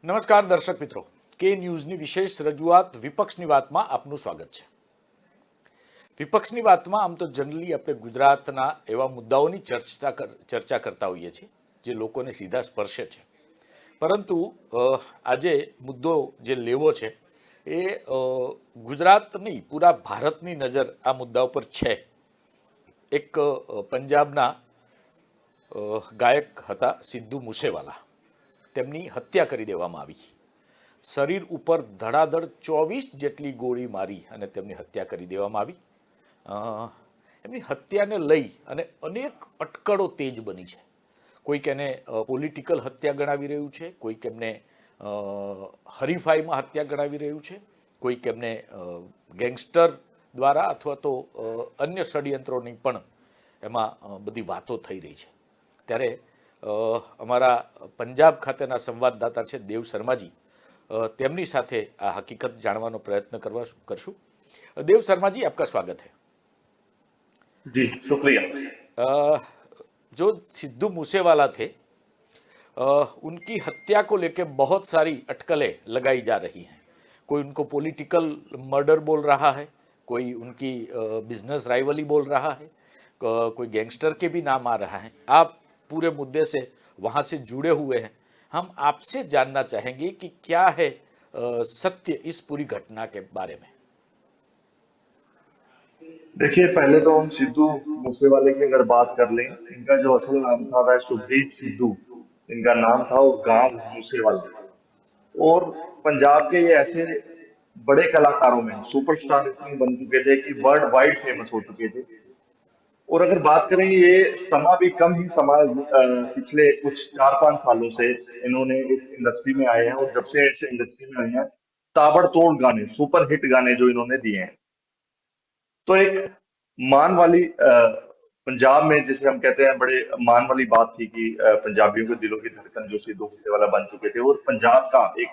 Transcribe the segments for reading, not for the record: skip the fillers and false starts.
નમસ્કાર દર્શક મિત્રો, કે ન્યૂઝની વિશેષ રજૂઆત વિપક્ષની વાતમાં આપનું સ્વાગત છે। વિપક્ષની વાતમાં આમ તો જનરલી આપણે ગુજરાતના એવા મુદ્દાઓની ચર્ચા કરતા હોઈએ છીએ જે લોકોને સીધા સ્પર્શે છે, પરંતુ આજે મુદ્દો જે લેવો છે એ ગુજરાત નહીં પૂરા ભારતની નજર આ મુદ્દા ઉપર છે। એક પંજાબના ગાયક હતા સિદ્ધુ મૂસેવાલા, તેમની હત્યા કરી દેવામાં આવી। શરીર ઉપર ધડાધડ 24 જેટલી ગોળી મારી અને તેમની હત્યા કરી દેવામાં આવી। એમની હત્યાને લઈ અને અનેક અટકળો તેજ બની છે। કોઈક એને પોલિટિકલ હત્યા ગણાવી રહ્યું છે, કોઈક એમને હરીફાઈમાં હત્યા ગણાવી રહ્યું છે, કોઈક એમને ગેંગસ્ટર દ્વારા અથવા તો અન્ય ષડયંત્રોની પણ એમાં બધી વાતો થઈ રહી છે। ત્યારે અમારા પંજાબ ખાતેના સંવાદદાતા છે દેવ શર્માજી, તેમની સાથે આ હકીકત જાણવાનો प्रयत्न करशुं। देव शर्मा जी, आपका स्वागत है। जी शुक्रिया। जो सिद्धू मूसेवाला थे, उनकी हत्या को लेकर बहुत सारी अटकलें लगाई जा रही हैं। कोई उनको पॉलिटिकल मर्डर बोल रहा है, कोई उनकी बिजनेस राइवली बोल रहा है, कोई गैंगस्टर के भी नाम आ रहा है। आप पूरे मुद्दे से वहाँ से जुड़े हुए हैं, हम आपसे जानना चाहेंगे कि क्या है सत्य इस पूरी घटना के बारे में। देखिए, पहले तो हम सिद्धू मूसेवाले की अगर बात कर लें, इनका जो असल नाम था वह सुखदीप सिद्धू इनका नाम था, और गांव मूसेवाला। और पंजाब के ये ऐसे बड़े कलाकारों में सुपरस्टार इतने बन चुके थे कि वर्ल्ड वाइड फेमस हो चुके थे। और अगर बात करें, ये समा भी कम ही समा पिछले कुछ 4-5 सालों से इन्होंने इस इंडस्ट्री में आए हैं, और जब से इस इंडस्ट्री में आए हैं ताबड़तोड़ गाने, सुपर हिट गाने जो इन्होंने दिए हैं। तो एक मान वाली पंजाब में जिसे हम कहते हैं बड़े मान वाली बात थी कि पंजाबियों के दिलों की धड़कन जो सिद्धू मूसेवाला बन चुके थे। और पंजाब का एक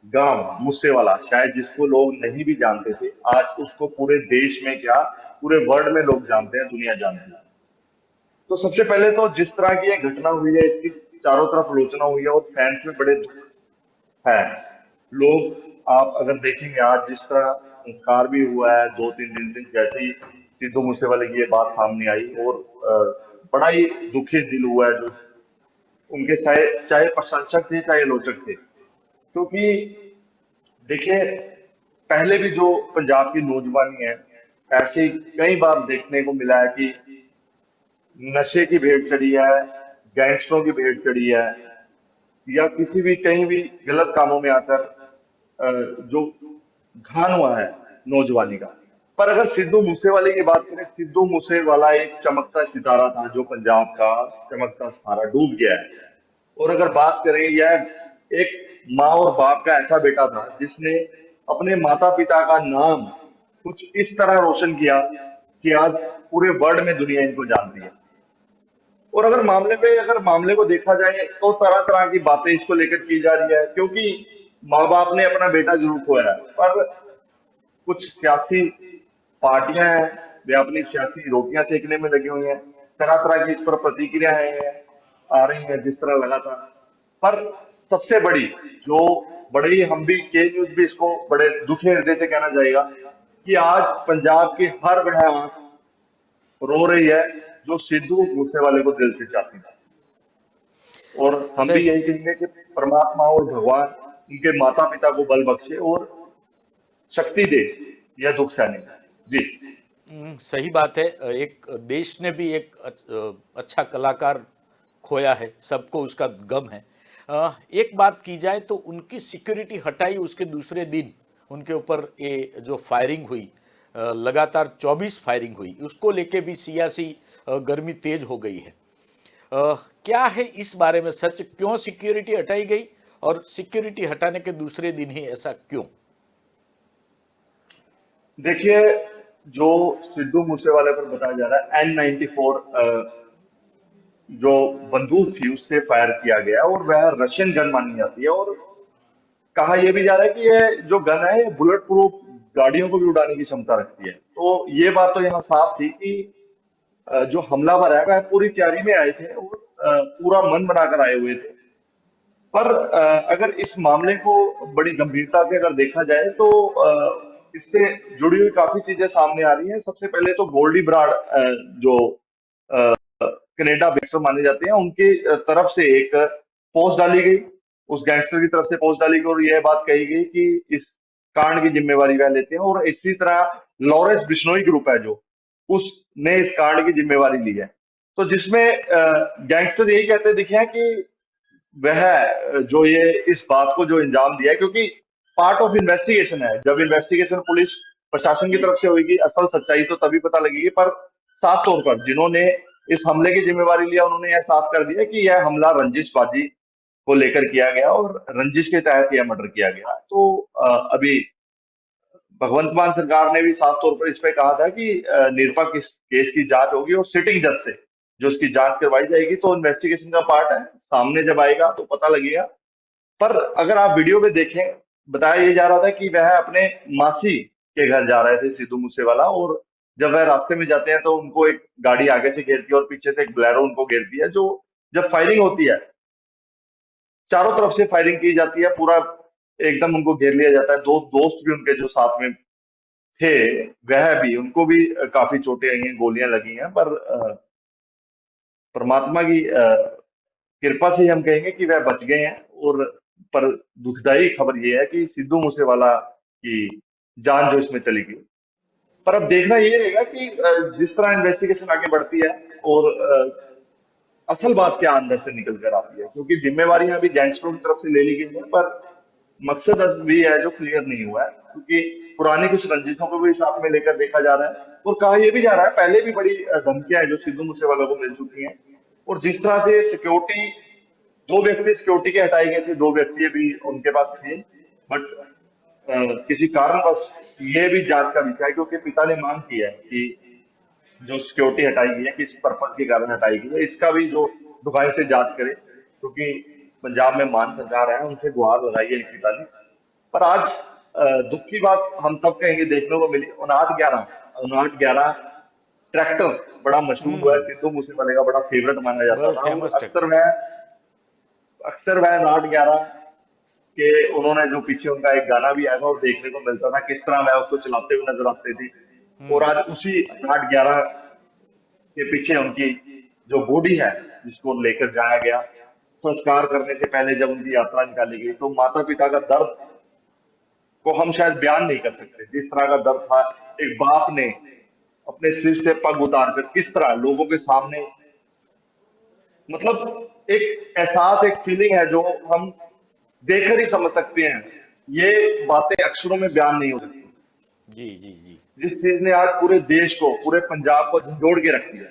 गांव मूसेवाला, शायद जिसको लोग नहीं भी जानते थे, आज उसको पूरे देश में क्या पूरे वर्ल्ड में लोग जानते हैं, दुनिया जानती है। तो सबसे पहले तो जिस तरह की ये घटना हुई है, इसकी चारों तरफ आलोचना हुई है और फैंस में बड़े दुख है। लोग, आप अगर देखेंगे आज जिस तरह संस्कार भी हुआ है 2-3 दिन से, जैसे ही सिद्धू मूसेवाले की ये बात सामने आई, और बड़ा ही दुखी दिल हुआ है। जो उनके चाहे चाहे प्रशंसक थे चाहे आलोचक थे, क्योंकि देखिए पहले भी जो पंजाब की नौजवानी है, ऐसे कई बार देखने को मिला है कि नशे की भेंट चढ़ी है, गैंगस्टरों की भेंट चढ़ी है, या किसी भी कहीं भी गलत कामों में आकर जो घान हुआ है नौजवानी का। पर अगर सिद्धू मूसेवाले की बात करें, सिद्धू मूसेवाला एक चमकता सितारा था जो पंजाब का चमकता सितारा डूब गया है। और अगर बात करें, यह एक माँ और बाप का ऐसा बेटा था जिसने अपने माता पिता का नाम कुछ इस तरह रोशन किया कि आज पूरे वर्ल्ड में दुनिया इनको जानती है। और अगर मामले को देखा जाए तो तरह तरह की बातें इसको लेकर की जा रही है, क्योंकि माँ बाप ने अपना बेटा जरूर खोया है, पर कुछ सियासी पार्टियां हैं, वे अपनी सियासी रोटियां सेकने में लगी हुई हैं। तरह तरह की इस पर प्रतिक्रियाएं आ रही हैं जिस तरह लगातार। पर सबसे बड़ी जो बड़े ही, हम भी के न्यूज भी इसको बड़े दुखी हृदय से कहना चाहेगा कि आज पंजाब की हर वह आंख रो रही है जो सिद्धू मूसेवाले को दिल से चाहती है। और हम भी यही कहेंगे कि परमात्मा और भगवान उनके माता पिता को बल बख्शे और शक्ति दे यह दुख सहने का। जी सही बात है। एक देश ने भी एक अच्छा कलाकार खोया है, सबको उसका गम है। एक बात की जाए तो उनकी सिक्योरिटी हटाई, उसके दूसरे दिन उनके ऊपर ये जो फायरिंग हुई, लगातार 24 फायरिंग हुई, उसको लेके भी सियासी गर्मी तेज हो गई है। क्या है इस बारे में सच? क्यों सिक्योरिटी हटाई गई, और सिक्योरिटी हटाने के दूसरे दिन ही ऐसा क्यों? देखिए, जो सिद्धू मूसेवाले पर बताया जा रहा है, N94 जो बंदूक थी उससे फायर किया गया, और वह रशियन गन मानी जाती है। और कहा यह भी जा रहा है कि ये जो गन है ये बुलेट प्रूफ गाड़ियों को भी उड़ाने की क्षमता रखती है। तो ये बात तो यहाँ साफ थी कि जो हमलावर है वह पूरी तैयारी में आए थे और पूरा मन बनाकर आए हुए थे। पर अगर इस मामले को बड़ी गंभीरता से अगर देखा जाए तो इससे जुड़ी हुई काफी चीजें सामने आ रही हैं। सबसे पहले तो गोल्डी ब्राड जो कनाडा गैंगस्टर माने जाते हैं, उनकी तरफ से एक पोस्ट डाली गई, उस गैंगस्टर की तरफ से पोस्ट डाली गई और यह बात कही गई कि इस कांड की जिम्मेवारी वह लेते हैं। और इसी तरह लॉरेंस बिश्नोई ग्रुप है जो, उसने इस कांड की जिम्मेवारी ली है। तो जिसमें गैंगस्टर यही कहते दिखे हैं कि वह जो ये इस बात को जो अंजाम दिया है, क्योंकि पार्ट ऑफ इन्वेस्टिगेशन है, जब इन्वेस्टिगेशन पुलिस प्रशासन की तरफ से होगी असल सच्चाई तो तभी पता लगेगी। पर साफ तौर पर जिन्होंने इस हमले की जिम्मेवारी लिया उन्होंने यह साफ कर दिया कि यह हमला रंजिशबाजी को लेकर किया गया और रंजिश के तहत यह मर्डर किया गया। तो अभी भगवंत मान सरकार ने भी साफ तौर पर इस पे कहा था कि निरपक्ष इस केस की जांच होगी और सिटिंग जज से जो उसकी जांच करवाई जाएगी। तो इन्वेस्टिगेशन का पार्ट है, सामने जब आएगा तो पता लगेगा। पर अगर आप वीडियो में देखें, बताया ये जा रहा था कि वह अपने मासी के घर जा रहे थे सिद्धू मूसेवाला, और जब वह रास्ते में जाते हैं तो उनको एक गाड़ी आगे से घेरती है और पीछे से एक बोलेरो उनको घेरती है। जो जब फायरिंग होती है, चारों तरफ से फायरिंग की जाती है, पूरा एकदम उनको घेर लिया जाता है। दो दोस्त भी उनके जो साथ में थे, वह भी, उनको भी काफी चोटें आई हैं, गोलियां लगी हैं। पर परमात्मा की कृपा से ही हम कहेंगे कि वह बच गए हैं। और पर दुखदाई खबर यह है कि सिद्धू मूसेवाला की जान जो इसमें चली गई। पर अब देखना ये रहेगा कि जिस तरह इन्वेस्टिगेशन आगे बढ़ती है और असल बात क्या अंदर से निकल कर आती है, क्योंकि जिम्मेवारियां अभी गैंगस्टरों की तरफ से ले ली गई हैं, पर मकसद अब भी है जो क्लियर नहीं हुआ है, क्योंकि पुरानी कुछ रंजिशों को भी साथ में लेकर देखा जा रहा है। और कहा यह भी जा रहा है पहले भी बड़ी धमकियां हैं जो सिद्धू मूसेवाला को मिल चुकी हैं। और जिस तरह से सिक्योरिटी, दो व्यक्ति सिक्योरिटी के हटाए गए थे, दो व्यक्ति भी उनके पास थे, बट किसी कारणवश ये भी जांच का विषय है, क्योंकि पिता ने मांग की है कि जो सिक्योरिटी हटाई गई है किस पर्पज के कारण हटाई गई है, इसका भी जो दुबारा से जांच करे, क्योंकि पंजाब में मान सरकार है, उनसे गुहार लगाई है पिता ने। पर आज दुख की बात हम तब कहेंगे देखने को मिली, 5911 ट्रैक्टर बड़ा मशहूर हुआ है, हम्म। सिद्धू मूसेवाले का बड़ा फेवरेट माना जाता वर्ल्ड था। और फेमस ट्रैक्टर। अक्सर वह 5911 के, उन्होंने जो पीछे उनका एक गाना भी आया था और देखने को मिलता था किस तरह वह उसको चलाते हुए नजर आते थे। और आज उसी 5911 के पीछे उनकी जो बॉडी है जिसको लेकर जाया गया, संस्कार करने से पहले जब उनकी यात्रा निकाली गई, तो माता पिता का दर्द को हम शायद बयान नहीं कर सकते। जिस तरह का दर्द था, एक बाप ने अपने सिर से पग उतार कर किस तरह लोगों के सामने, मतलब एक एहसास, एक फीलिंग है जो हम देखकर ही समझ सकते हैं। ये बातें अक्षरों में बयान नहीं हो सकती। जी जी जी। जिस चीज ने आज पूरे देश को, पूरे पंजाब को झंझोड़ के रख दिया।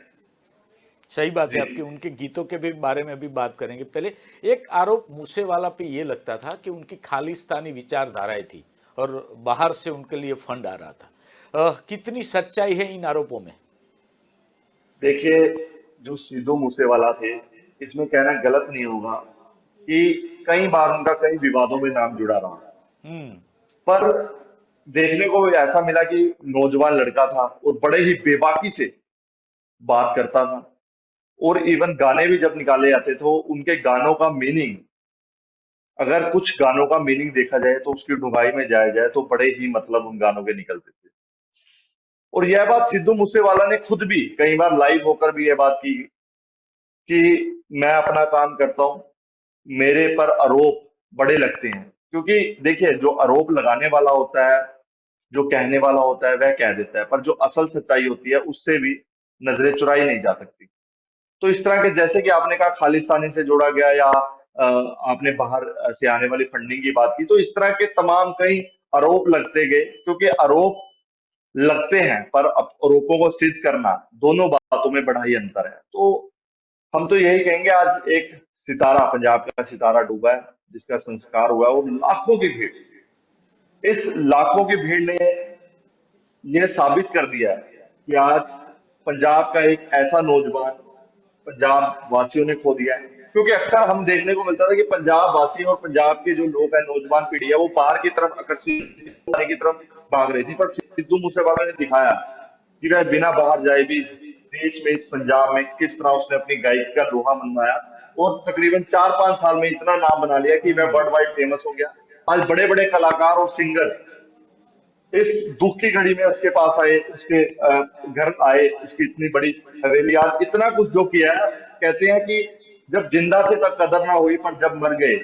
सही बात है जी। आपकी। उनके गीतों के भी बारे में भी बात करेंगे। पहले एक आरोप मूसेवाला पे ये लगता था कि उनकी खालिस्तानी विचारधाराएं थी और बाहर से उनके लिए फंड आ रहा था। कितनी सच्चाई है इन आरोपों में? देखिए, जो सिद्धू मूसेवाला थे, इसमें कहना गलत नहीं होगा कि कई बार उनका कई विवादों में नाम जुड़ा रहा, हम्म। पर देखने को ऐसा मिला कि नौजवान लड़का था और बड़े ही बेबाकी से बात करता था। और इवन गाने भी जब निकाले जाते थे, उनके गानों का मीनिंग, अगर कुछ गानों का मीनिंग देखा जाए तो उसकी डुंगाई में जाया जाए तो बड़े ही मतलब उन गानों के निकलते थे। और यह बात सिद्धू मूसेवाला ने खुद भी कई बार लाइव होकर भी यह बात की कि मैं अपना काम करता हूं, मेरे पर आरोप बड़े लगते हैं। क्योंकि देखिए, जो आरोप लगाने वाला होता है, जो कहने वाला होता है, वह कह देता है, पर जो असल सच्चाई होती है उससे भी नजरें चुराई नहीं जा सकती। तो इस तरह के, जैसे कि आपने कहा खालिस्तानी से जोड़ा गया, या आपने बाहर से आने वाली फंडिंग की बात की, तो इस तरह के तमाम कई आरोप लगते गए। क्योंकि आरोप लगते हैं, पर आरोपों को सिद्ध करना, दोनों बातों में बड़ा ही अंतर है। तो हम तो यही कहेंगे, आज एक सितारा, पंजाब का सितारा डूबा है, जिसका संस्कार हुआ है, और लाखों की भीड़, इस लाखों की भीड़ ने यह साबित कर दिया है कि आज पंजाब का एक ऐसा नौजवान पंजाब वासियों ने खो दिया है। क्योंकि अक्सर हम देखने को मिलता था कि पंजाब वासी और पंजाब के जो लोग हैं, नौजवान पीढ़ी है, वो बाहर की तरफ आकर्षित होने की तरफ भाग रही थी। पर सिद्धू मूसेवाला ने दिखाया कि वह बिना बाहर जाए भी इस देश में, इस पंजाब में किस तरह उसने अपनी गायकी का लोहा मनवाया और तकरीबन 4-5 साल में इतना नाम बना लिया कि वह वर्ल्ड वाइड फेमस हो गया। आज बड़े बड़े कलाकार और सिंगर इस दुख की घड़ी में उसके पास आए, उसके घर आए, उसकी इतनी बड़ी हवेली, आज इतना कुछ जो किया है। कहते हैं कि जब जिंदा थे तब कदर ना हुई, पर जब मर गए,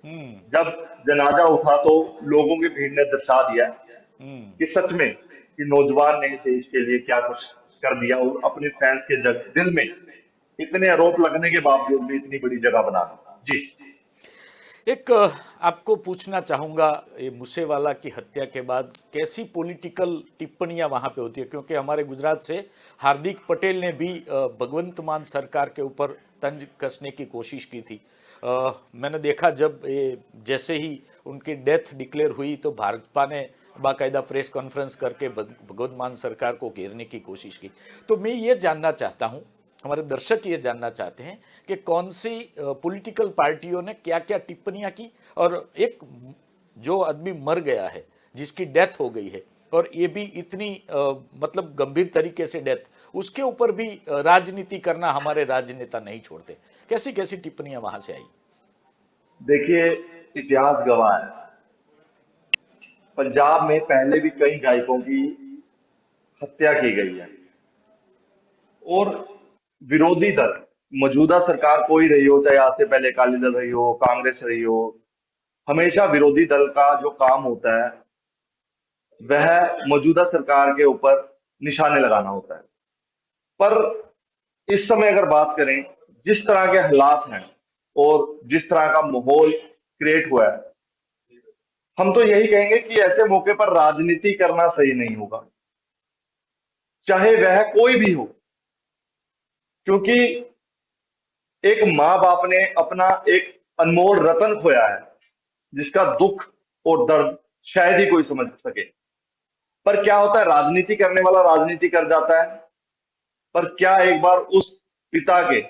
हम्म। जब जनाजा उठा, तो लोगों की भीड़ ने दर्शा दिया हम्म। कि सच में कि नौजवान ने देश के लिए क्या कुछ कर दिया, और अपने फैंस के दिल में इतने आरोप लगने के बावजूद भी इतनी बड़ी जगह बना दी। जी। एक आपको पूछना चाहूँगा, ये मूसेवाला की हत्या के बाद कैसी पॉलिटिकल टिप्पणियां वहाँ पे होती है, क्योंकि हमारे गुजरात से हार्दिक पटेल ने भी भगवंत मान सरकार के ऊपर तंज कसने की कोशिश की थी। मैंने देखा जब ये जैसे ही उनकी डेथ डिक्लेयर हुई तो भाजपा ने बाकायदा प्रेस कॉन्फ्रेंस करके भगवंत मान सरकार को घेरने की कोशिश की। तो मैं ये जानना चाहता हूँ, हमारे दर्शक ये जानना चाहते हैं कि कौन सी पॉलिटिकल पार्टियों ने क्या क्या टिप्पणियां की, और एक जो आदमी मर गया है, जिसकी डेथ हो गई है, और ये भी इतनी मतलब गंभीर तरीके से डेथ, उसके ऊपर भी राजनीति करना हमारे राजनेता नहीं छोड़ते। कैसी कैसी टिप्पणियां वहां से आई? देखिए, इतिहास गवाह है, पंजाब में पहले भी कई गायकों की हत्या की गई है। और विरोधी दल, मौजूदा सरकार कोई रही हो, चाहे आज से पहले अकाली दल रही हो, कांग्रेस रही हो, हमेशा विरोधी दल का जो काम होता है वह मौजूदा सरकार के ऊपर निशाने लगाना होता है। पर इस समय अगर बात करें, जिस तरह के हालात हैं और जिस तरह का माहौल क्रिएट हुआ है, हम तो यही कहेंगे कि ऐसे मौके पर राजनीति करना सही नहीं होगा, चाहे वह कोई भी हो। क्योंकि एक माँ बाप ने अपना एक अनमोल रतन खोया है, जिसका दुख और दर्द शायद ही कोई समझ सके। पर क्या होता है, राजनीति करने वाला राजनीति कर जाता है, पर क्या एक बार उस पिता के,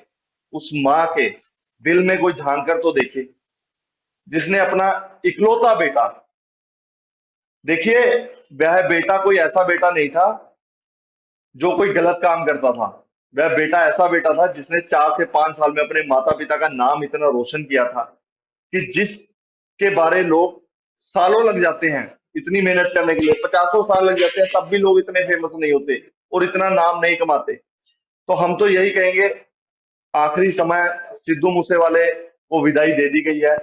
उस माँ के दिल में कोई झांक कर तो देखे, जिसने अपना इकलौता बेटा, देखिए, वह बेटा कोई ऐसा बेटा नहीं था जो कोई गलत काम करता था। वह बेटा ऐसा बेटा था जिसने 4 से 5 साल में अपने माता पिता का नाम इतना रोशन किया था कि जिसके बारे लोग सालों लग जाते हैं इतनी मेहनत करने के लिए, 50 साल लग जाते हैं, तब भी लोग इतने फेमस नहीं होते और इतना नाम नहीं कमाते। तो हम तो यही कहेंगे, आखिरी समय सिद्धू मूसेवाले को विदाई दे दी गई है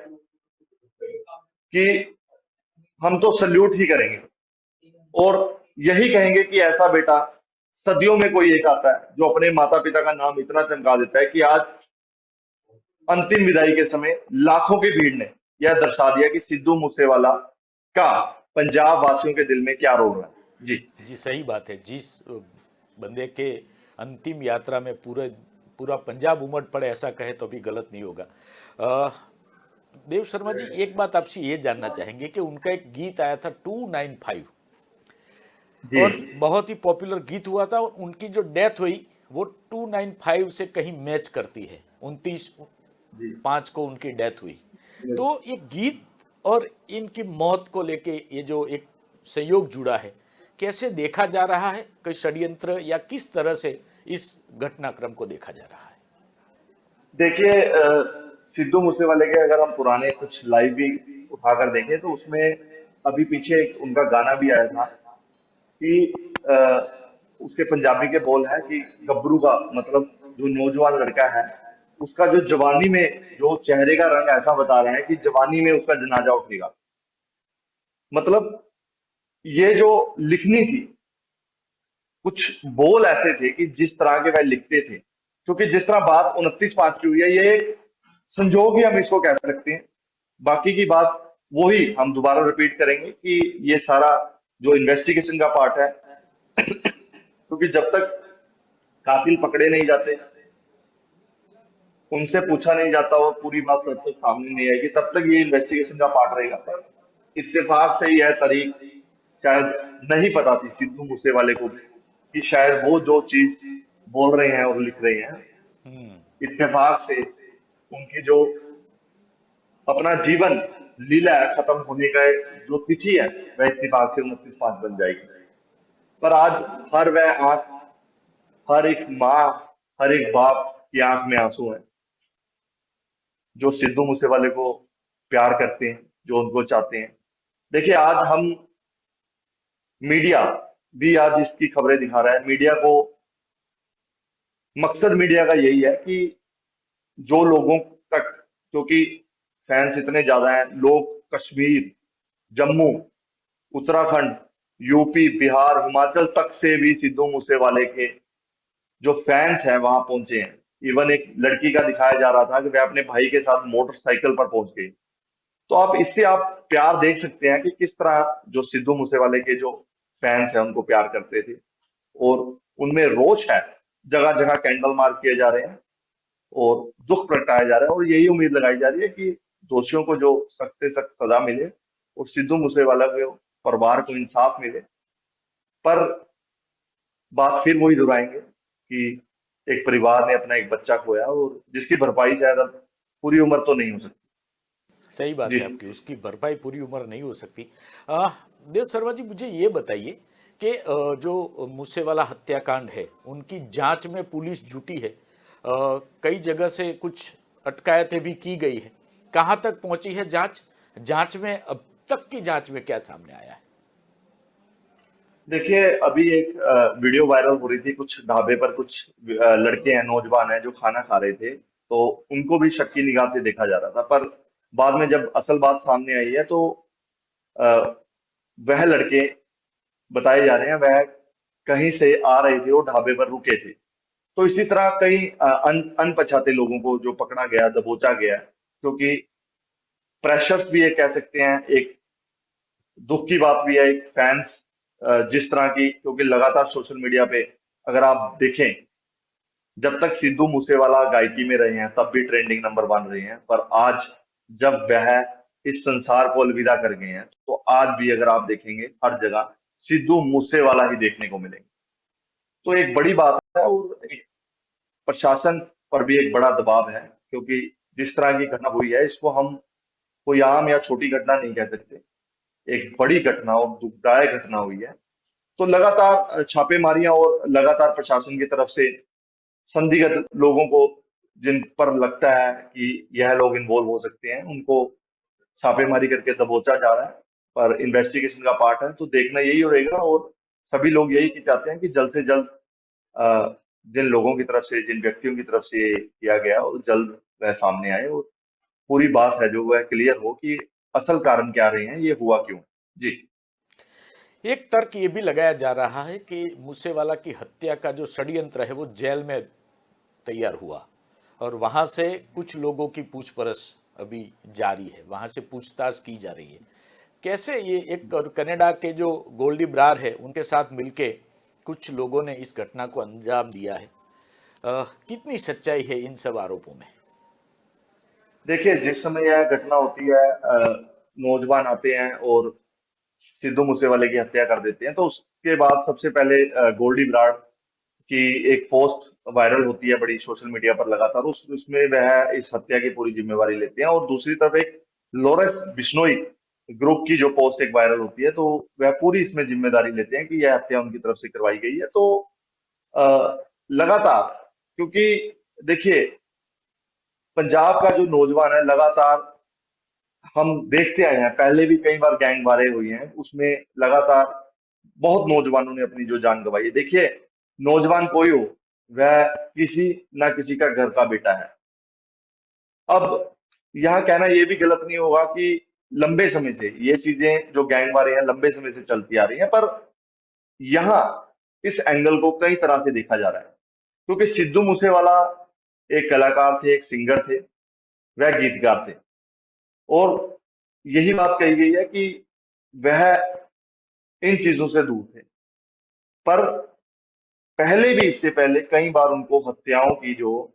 कि हम तो सल्यूट ही करेंगे और यही कहेंगे कि ऐसा बेटा सदियों में कोई एक आता है जो अपने माता पिता का नाम इतना चमका देता है कि आज अंतिम विदाई के समय लाखों की भीड़ ने यह दर्शा दिया कि सिद्धू मूसेवाला का पंजाब वासियों के दिल में क्या रोल है। जी। जी सही बात है। जिस बंदे के अंतिम यात्रा में पूरे पूरा पंजाब उमड़ पड़े, ऐसा कहे तो भी गलत नहीं होगा। अ, देव शर्मा जी, एक बात आपसे ये जानना चाहेंगे कि उनका एक गीत आया था 295, जी। और बहुत ही पॉपुलर गीत हुआ था, और उनकी जो डेथ हुई वो 295 से कहीं मैच करती है। 29/5 को उनकी डेथ हुई। जी। तो ये गीत और इनकी मौत को लेके ये जो एक संयोग जुड़ा है, कैसे देखा जा रहा है? कोई षड्यंत्र या किस तरह से इस घटनाक्रम को देखा जा रहा है? देखिए, सिद्धू मूसेवाले के अगर हम पुराने कुछ लाइव भी उठाकर देखें तो उसमें अभी पीछे एक उनका गाना भी आया था कि अ, उसके पंजाबी के बोल है कि गब्रू का मतलब जो नौजवान लड़का है, उसका जो जवानी में जो चेहरे का रंग ऐसा बता रहे हैं कि जवानी में उसका जनाजा उठेगा। मतलब ये जो लिखनी थी, कुछ बोल ऐसे थे कि जिस तरह के वह लिखते थे, क्योंकि जिस तरह बात 29/5 की हुई है, ये एक संजोग ही हम इसको कह सकते हैं। बाकी की बात वही हम दोबारा रिपीट करेंगे कि ये सारा जो इन्वेस्टिगेशन का पार्ट है, क्योंकि जब तक कातिल पकड़े नहीं जाते, उनसे पूछा नहीं जाता और पूरी बात सच सच सामने नहीं आएगी, तब तक ये इन्वेस्टिगेशन का पार्ट रहेगा। पर इत्तेफाक से यह तारीख शायद नहीं पता थी सिद्धू मूसेवाले को भी कि शायद वो जो चीज बोल रहे हैं और लिख रहे हैं, इत्तेफाक से उनकी जो अपना जीवन लीला है खत्म होने का जो तिथि है, वह इत्तेफाक से 29/5 बन जाएगी। पर आज हर वह आंख, हर एक माँ, हर एक बाप की आंख में आंसू है। जो सिद्धू मूसेवाले को प्यार करते हैं, जो उनको चाहते हैं। देखिए, आज हम मीडिया भी आज इसकी खबरें दिखा रहा है। मीडिया को, मकसद मीडिया का यही है कि जो लोगों तक, क्योंकि फैंस इतने ज्यादा हैं, लोग कश्मीर, जम्मू, उत्तराखंड, यूपी, बिहार, हिमाचल तक से भी सिद्धू मूसेवाले के जो फैंस हैं वहां पहुंचे हैं। इवन एक लड़की का दिखाया जा रहा था कि वह अपने भाई के साथ मोटरसाइकिल पर पहुंच गई। तो आप इससे आप प्यार देख सकते हैं कि किस तरह जो सिद्धू मूसेवाले के जो फैंस हैं उनको प्यार करते थे, और उनमें रोष है। जगह जगह कैंडल मार्च किए जा रहे हैं और दुख प्रगटाया जा रहा है, और यही उम्मीद लगाई जा रही है कि दोषियों को जो सख्त से सख्त सजा मिले और सिद्धू मूसेवाला के परिवार को इंसाफ मिले। पर बात फिर वही दोहराएंगे कि एक परिवार ने अपना एक बच्चा खोया, और जिसकी भरपाई शायद अब पूरी उम्र तो नहीं हो सकती। सही बात जी। है आपकी, उसकी भरपाई पूरी उम्र नहीं हो सकती। अ, देव शर्मा जी, मुझे ये बताइए कि जो मूसेवाला हत्याकांड है उनकी जांच में पुलिस जुटी है। कई जगह से कुछ अटकायतें भी की गई है। कहाँ तक पहुंची है जांच? जांच में अब तक की जांच में क्या सामने आया है? देखिए, अभी एक वीडियो वायरल हो रही थी, कुछ ढाबे पर कुछ लड़के हैं, नौजवान हैं जो खाना खा रहे थे, तो उनको भी शक की निगाह से देखा जा रहा था। पर बाद में जब असल बात सामने आई है, तो अ, वह लड़के बताए जा रहे हैं, वह कहीं से आ रहे थे और ढाबे पर रुके थे। तो इसी तरह कई अनपछाते लोगों को जो पकड़ा गया, दबोचा गया, क्योंकि प्रेशर्स भी एक कह सकते हैं, एक दुख की बात भी है। एक फैंस जिस तरह की, क्योंकि लगातार सोशल मीडिया पे अगर आप देखें, जब तक सिद्धू मूसेवाला गायकी में रहे हैं तब भी ट्रेंडिंग नंबर 1 रहे हैं, पर आज जब वह इस संसार को अलविदा कर गए हैं, तो आज भी अगर आप देखेंगे हर जगह सिद्धू मूसेवाला ही देखने को मिलेंगे। तो एक बड़ी बात है, और एक प्रशासन पर भी एक बड़ा दबाव है, क्योंकि जिस तरह की घटना हुई है, इसको हम कोई आम या छोटी घटना नहीं कह सकते। एक बड़ी घटना और दुखदायक घटना हुई है। तो लगातार छापेमारियां, और लगातार प्रशासन की तरफ से संदिग्ध लोगों को, जिन पर लगता है कि यह लोग इन्वॉल्व हो सकते हैं, उनको छापेमारी करके दबोचा जा रहा है। पर इन्वेस्टिगेशन का पार्ट है, तो देखना यही रहेगा। और सभी लोग यही चाहते हैं कि जल्द से जल्द जिन लोगों की तरफ से, जिन व्यक्तियों की तरफ से ये किया गया, और जल्द वह सामने आए, और पूरी बात है जो वह क्लियर हो कि असल कारण क्या रहे हैं, ये हुआ क्यों। जी। एक तर्क ये भी लगाया जा रहा है कि मूसेवाला की हत्या का जो षड्यंत्र है वो जेल में तैयार हुआ, और वहां से कुछ लोगों की पूछपरछ अभी जारी है, वहां से पूछताछ की जा रही है। कैसे ये एक, और कनाडा के जो गोल्डी ब्रार है उनके साथ मिलके कुछ लोगों ने इस घटना को अंजाम दिया है। कितनी सच्चाई है इन सब आरोपों में? देखिए, जिस समय यह घटना होती है, नौजवान आते हैं और सिद्धू मूसेवाले की हत्या कर देते हैं, तो उसके बाद सबसे पहले गोल्डी बराड़ की एक पोस्ट वायरल होती है बड़ी सोशल मीडिया पर लगातार। उसमें वह इस हत्या की पूरी जिम्मेवारी लेते हैं, और दूसरी तरफ एक लॉरेंस बिश्नोई ग्रुप की जो पोस्ट एक वायरल होती है, तो वह पूरी इसमें जिम्मेदारी लेते हैं कि यह हत्या उनकी तरफ से करवाई गई है। तो अ, लगातार, क्योंकि देखिए, पंजाब का जो नौजवान है, लगातार हम देखते आए हैं, पहले भी कई बार गैंगवारे हुई हैं, उसमें लगातार बहुत नौजवानों ने अपनी जो जान गंवाई है। देखिए, नौजवान कोई हो, वह किसी ना किसी का घर का बेटा है। अब यहाँ कहना ये भी गलत नहीं होगा कि लंबे समय से ये चीजें, जो गैंगवारे हैं, लंबे समय से चलती आ रही हैं, पर यहाँ इस एंगल को कई तरह से देखा जा रहा है। क्योंकि सिद्धू मूसेवाला एक कलाकार थे, एक सिंगर थे, वह गीतकार थे, और यही बात कही गई है कि वह इन चीजों से दूर थे। पर पहले भी, इससे पहले कई बार उनको हत्याओं की, जो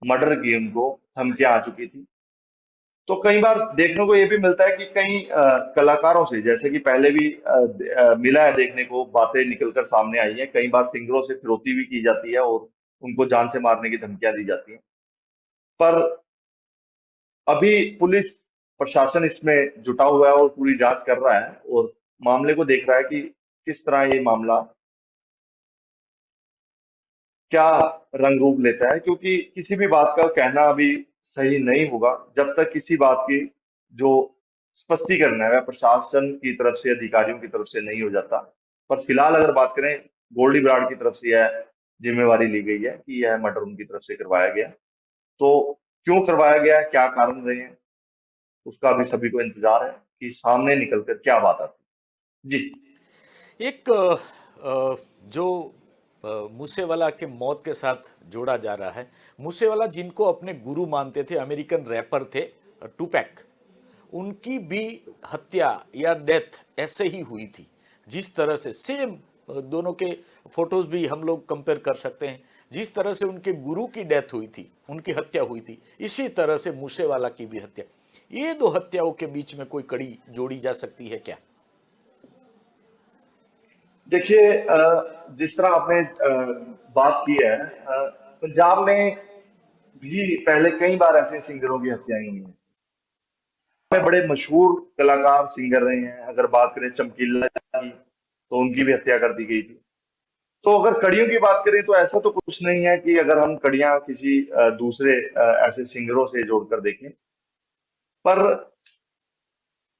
मर्डर की, उनको धमकियां आ चुकी थी। तो कई बार देखने को ये भी मिलता है कि कई कलाकारों से, जैसे कि पहले भी मिला है देखने को, बातें निकलकर सामने आई हैं, कई बार सिंगरों से फिरौती भी की जाती है और उनको जान से मारने की धमकियां दी जाती हैं। पर अभी पुलिस प्रशासन इसमें जुटा हुआ है और पूरी जांच कर रहा है, और मामले को देख रहा है कि किस तरह ये मामला क्या रंग रूप लेता है। क्योंकि किसी भी बात का कहना अभी सही नहीं होगा जब तक किसी बात की जो स्पष्टीकरण है वह प्रशासन की तरफ से, अधिकारियों की तरफ से नहीं हो जाता। पर फिलहाल अगर बात करें, गोल्डी बराड़ की तरफ से यह जिम्मेवारी ली गई है कि यह मर्डर उनकी तरफ से करवाया गया। तो क्यों करवाया गया है, क्या कारण रहे हैं, उसका भी सभी को इंतजार है कि सामने निकलकर क्या बात आती है। जी। एक जो मूसेवाला के मौत के साथ जोड़ा जा रहा है, मूसेवाला जिनको अपने गुरु मानते थे, अमेरिकन रैपर थे टूपैक, उनकी भी हत्या या डेथ ऐसे ही हुई थी। जिस तरह से सेम, दोनों के फोटोज भी हम लोग कंपेयर कर सकते हैं। जिस तरह से उनके गुरु की डेथ हुई थी, उनकी हत्या हुई थी, इसी तरह से मूसेवाला की भी हत्या। ये दो हत्याओं के बीच में कोई कड़ी जोड़ी जा सकती है क्या? देखिए, जिस तरह आपने बात की है, पंजाब में भी पहले कई बार ऐसे सिंगरों की हत्याएं हुई हैं। में बड़े मशहूर कलाकार सिंगर रहे हैं। अगर बात करें चमकीला की, तो उनकी भी हत्या कर दी गई थी। तो अगर कड़ियों की बात करें तो ऐसा तो कुछ नहीं है कि अगर हम कड़ियां किसी दूसरे ऐसे सिंगरों से जोड़कर देखें। पर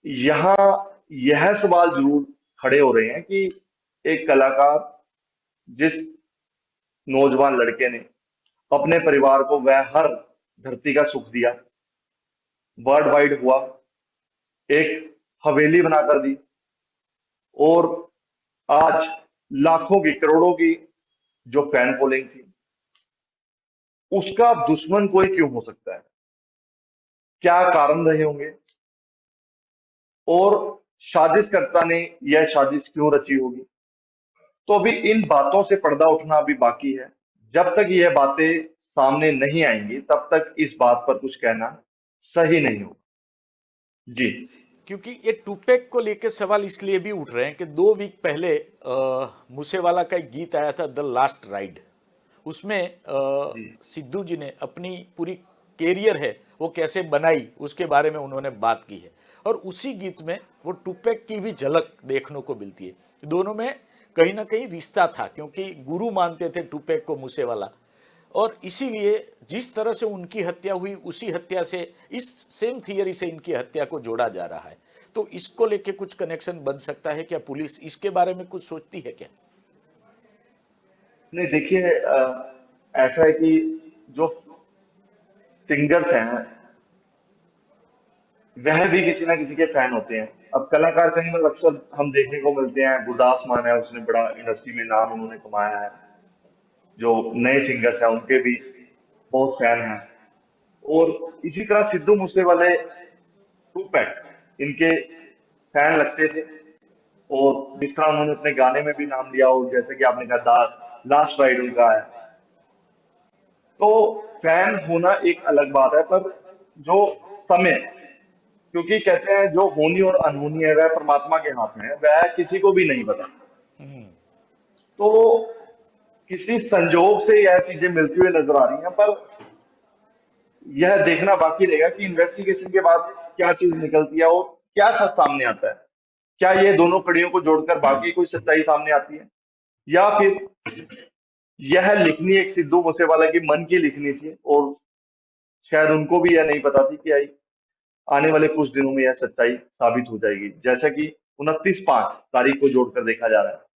यहाँ यह सवाल जरूर खड़े हो रहे हैं कि एक कलाकार, जिस नौजवान लड़के ने अपने परिवार को वह हर धरती का सुख दिया, वर्ल्ड वाइड हुआ, एक हवेली बनाकर दी, और आज लाखों की, करोड़ों की जो फैन फॉलोइंग थी, उसका दुश्मन कोई क्यों हो सकता है? क्या कारण रहे होंगे, और साजिशकर्ता ने यह साजिश क्यों रची होगी? तो अभी इन बातों से पर्दा उठना अभी बाकी है। जब तक यह बातें सामने नहीं आएंगी तब तक इस बात पर कुछ कहना सही नहीं होगा। जी। क्योंकि ये टूपैक को लेके सवाल इसलिए भी उठ रहे हैं कि 2 वीक पहले मूसेवाला का एक गीत आया था, द लास्ट राइड। उसमें जी। सिद्धू जी ने अपनी पूरी कैरियर है वो कैसे बनाई, उसके बारे में उन्होंने बात की है। और उसी गीत में वो टूपैक की भी झलक देखने को मिलती है। दोनों में कहीं ना कहीं रिश्ता था, क्योंकि गुरु मानते थे टूपैक को मूसेवाला। और इसीलिए जिस तरह से उनकी हत्या हुई, उसी हत्या से, इस सेम थियरी से इनकी हत्या को जोड़ा जा रहा है। तो इसको लेके कुछ कनेक्शन बन सकता है क्या? पुलिस इसके बारे में कुछ सोचती है क्या? नहीं, देखिए, ऐसा है कि जो सिंगर्स हैं वह भी किसी ना किसी के फैन होते हैं। अब कलाकार कहीं पर अक्सर हम देखने को मिलते हैं, गुरदास मान है, उसने बड़ा इंडस्ट्री में नाम उन्होंने कमाया है। जो नए सिंगर्स हैं उनके भी बहुत फैन हैं। और इसी तरह सिद्धू मूसेवाले, टूपैक, इनके फैन लगते थे। और जिस तरह उन्होंने अपने गाने में भी नाम लिया, और जैसे कि आपने कहा लास्ट राइड उनका है, तो फैन होना एक अलग बात है। पर जो समय, क्योंकि कहते हैं जो होनी और अनहोनी है वह परमात्मा के हाथ में है, वह किसी को भी नहीं पता। तो किसी संजोग से यह चीजें मिलती हुई नजर आ रही हैं। पर यह देखना बाकी रहेगा कि इन्वेस्टिगेशन के बाद क्या चीज निकलती है और क्या सच सामने आता है। क्या ये दोनों कड़ियों को जोड़कर बाकी कोई सच्चाई सामने आती है, या फिर यह लिखनी एक सिद्धू मूसेवाला की मन की लिखनी थी, और शायद उनको भी यह नहीं पता थी कि आने वाले कुछ दिनों में यह सच्चाई साबित हो जाएगी, जैसा कि 29/5 तारीख को जोड़कर देखा जा रहा है।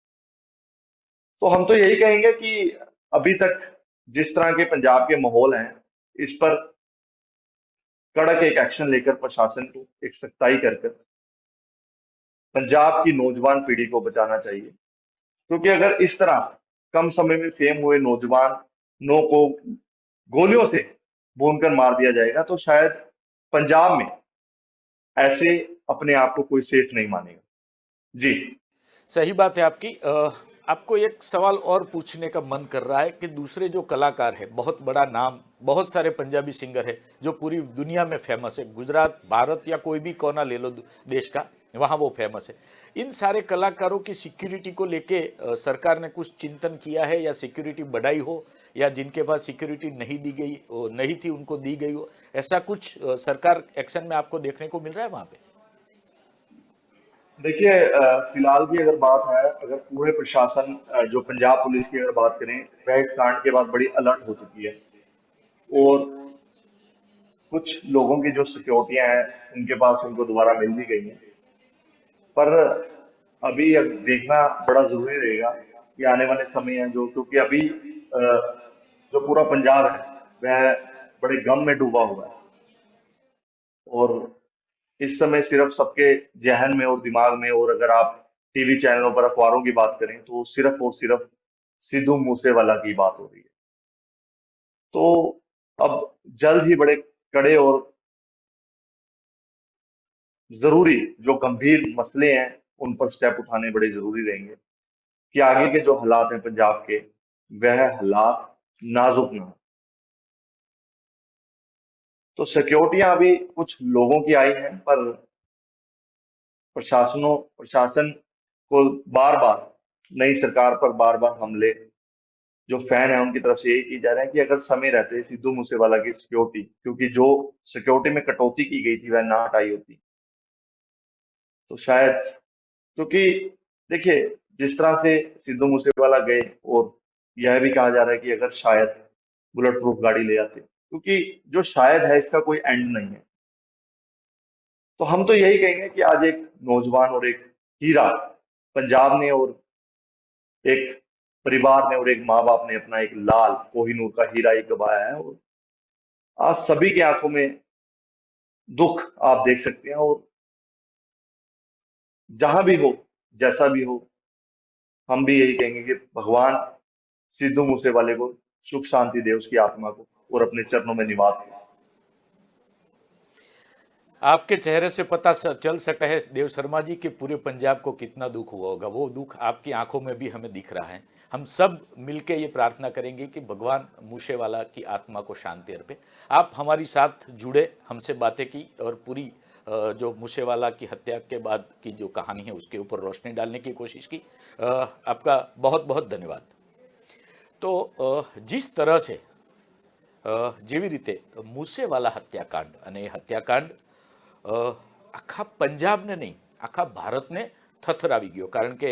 तो हम तो यही कहेंगे कि अभी तक जिस तरह के पंजाब के माहौल हैं, इस पर कड़क एक एक्शन लेकर प्रशासन को एक सख्ताई कर कर पंजाब की नौजवान पीढ़ी को बचाना चाहिए। क्योंकि अगर इस तरह कम समय में फेम हुए नौजवानों को गोलियों से भूनकर मार दिया जाएगा, तो शायद पंजाब में ऐसे अपने आप को कोई सेफ नहीं मानेगा। जी। सही बात है आपकी। आपको एक सवाल और पूछने का मन कर रहा है कि दूसरे जो कलाकार है, बहुत बड़ा नाम, बहुत सारे पंजाबी सिंगर है जो पूरी दुनिया में फेमस है, गुजरात, भारत या कोई भी कोना ले लो देश का, वहाँ वो फेमस है। इन सारे कलाकारों की सिक्योरिटी को लेके सरकार ने कुछ चिंतन किया है, या सिक्योरिटी बढ़ाई हो, या जिनके पास सिक्योरिटी नहीं दी गई, नहीं थी, उनको दी गई हो, ऐसा कुछ सरकार एक्शन में आपको देखने को मिल रहा है वहाँ पे? देखिए, फिलहाल की अगर बात है, अगर पूरे प्रशासन, जो पंजाब पुलिस की अगर बात करें, वह इस कांड के बाद बड़ी अलर्ट हो चुकी है। और कुछ लोगों की जो सिक्योरिटियां हैं उनके पास उनको दोबारा मिल भी गई हैं, पर अभी अब देखना बड़ा जरूरी रहेगा कि आने वाले समय है जो, क्योंकि अभी जो पूरा पंजाब है वह बड़े गम में डूबा हुआ है। और इस समय सिर्फ सबके जहन में और दिमाग में, और अगर आप टीवी चैनलों पर अखबारों की बात करें तो सिर्फ और सिर्फ सिद्धू मूसेवाला की बात हो रही है। तो अब जल्द ही बड़े कड़े और जरूरी जो गंभीर मसले हैं उन पर स्टेप उठाने बड़े जरूरी रहेंगे कि आगे के जो हालात हैं पंजाब के, वह हालात नाजुक ना हो। तो सिक्योरिटियां अभी कुछ लोगों की आई हैं, पर प्रशासन को बार बार, नई सरकार पर बार बार हमले जो फैन है उनकी तरफ से यही की जा रहे हैं कि अगर समय रहते सिद्धू मूसेवाला की सिक्योरिटी, क्योंकि जो सिक्योरिटी में कटौती की गई थी वह ना हटाई होती, तो शायद, क्योंकि देखिए जिस तरह से सिद्धू मूसेवाला गए, और यह भी कहा जा रहा है कि अगर शायद बुलेट प्रूफ गाड़ी ले आते, क्योंकि जो शायद है इसका कोई एंड नहीं है। तो हम तो यही कहेंगे कि आज एक नौजवान और एक हीरा पंजाब ने, और एक परिवार ने और एक माँ बाप ने अपना एक लाल कोहिनूर का हीरा ही गवाया है। और आज सभी की आंखों में दुख आप देख सकते हैं। और जहां भी हो, जैसा भी हो, हम भी यही कहेंगे कि भगवान सिद्धू मूसेवाले को सुख शांति दे, उसकी आत्मा को, और अपने चरणों में निवास दे। आपके चेहरे से पता चल सकता है देव शर्मा जी कि पूरे पंजाब को कितना दुख हुआ होगा। वो दुख आपकी आंखों में भी हमें दिख रहा है। हम सब मिलके ये प्रार्थना करेंगे कि भगवान मूसेवाला की आत्मा को शांति अर्पे। आप हमारी साथ जुड़े, हमसे बातें की, और पूरी जो मूसेवाला की हत्या के बाद की जो कहानी है उसके ऊपर रोशनी डालने की कोशिश की। आपका बहुत बहुत धन्यवाद। तो जिस तरह से જેવી રીતે મૂસેવાલા હત્યાકાંડ, અને એ હત્યાકાંડ આખા પંજાબને નહીં, આખા ભારતને થથરાવી ગયો, કારણ કે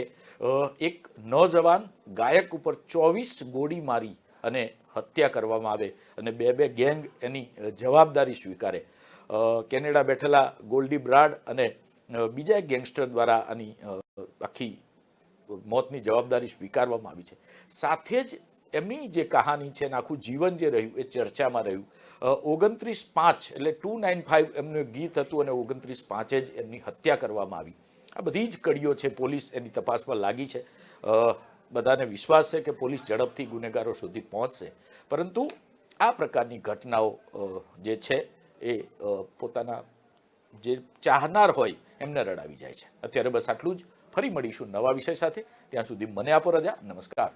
એક નौजवान ગાયક ઉપર 24 ગોળી મારી અને હત્યા કરવામાં આવે, અને બે ગેંગ એની જવાબદારી સ્વીકારે. કેનેડા બેઠેલા ગોલ્ડી બ્રાડ અને બીજા એક ગેંગસ્ટર દ્વારા આની આખી મોતની જવાબદારી સ્વીકારવામાં આવી છે. સાથે જ એમની જે કહાની છે અને આખું જીવન જે રહ્યું એ ચર્ચામાં રહ્યું. 29/5 એટલે 295 એમનું ગીત હતું, અને 29/5 જ એમની હત્યા કરવામાં આવી. આ બધી જ કડીઓ છે, પોલીસ એની તપાસમાં લાગી છે. બધાને વિશ્વાસ છે કે પોલીસ ઝડપથી ગુનેગારો સુધી પહોંચશે, પરંતુ આ પ્રકારની ઘટનાઓ જે છે એ પોતાના જે ચાહનાર હોય એમને રડાવી જાય છે. અત્યારે બસ આટલું જ. ફરી મળીશું નવા વિષય સાથે. ત્યાં સુધી મને આપો રજા. નમસ્કાર.